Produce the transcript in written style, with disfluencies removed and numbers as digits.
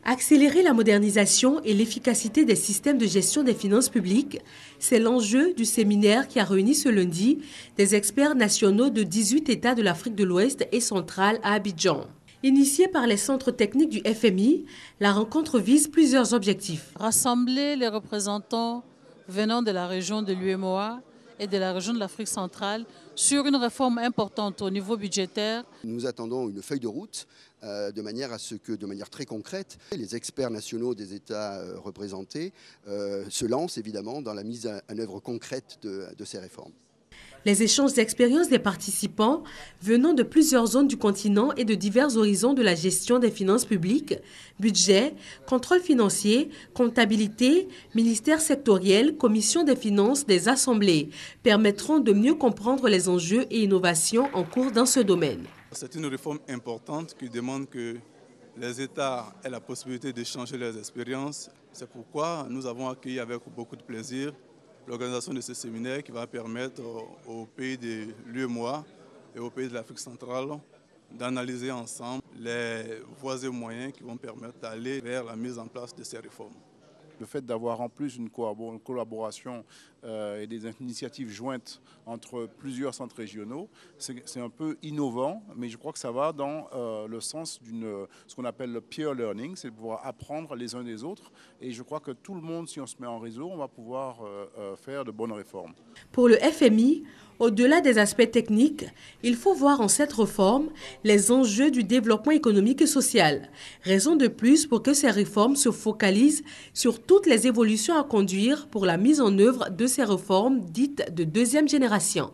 Accélérer la modernisation et l'efficacité des systèmes de gestion des finances publiques, c'est l'enjeu du séminaire qui a réuni ce lundi des experts nationaux de 18 États de l'Afrique de l'Ouest et centrale à Abidjan. Initiée par les centres techniques du FMI, la rencontre vise plusieurs objectifs. Rassembler les représentants venant de la région de l'UEMOA et de la région de l'Afrique centrale sur une réforme importante au niveau budgétaire. Nous attendons une feuille de route de manière à ce que, de manière très concrète, les experts nationaux des États représentés se lancent évidemment dans la mise en œuvre concrète de ces réformes. Les échanges d'expériences des participants venant de plusieurs zones du continent et de divers horizons de la gestion des finances publiques, budget, contrôle financier, comptabilité, ministère sectoriel, commission des finances des assemblées, permettront de mieux comprendre les enjeux et innovations en cours dans ce domaine. C'est une réforme importante qui demande que les États aient la possibilité d'échanger leurs expériences. C'est pourquoi nous avons accueilli avec beaucoup de plaisir l'organisation de ce séminaire qui va permettre aux pays de l'UEMOA et aux pays de l'Afrique centrale d'analyser ensemble les voies et moyens qui vont permettre d'aller vers la mise en place de ces réformes. Le fait d'avoir en plus une collaboration et des initiatives jointes entre plusieurs centres régionaux, c'est un peu innovant, mais je crois que ça va dans le sens de ce qu'on appelle le peer learning, c'est de pouvoir apprendre les uns des autres. Et je crois que tout le monde, si on se met en réseau, on va pouvoir faire de bonnes réformes. Pour le FMI, au-delà des aspects techniques, il faut voir en cette réforme les enjeux du développement économique et social. Raison de plus pour que ces réformes se focalisent sur toutes les évolutions à conduire pour la mise en œuvre de ces réformes dites de deuxième génération.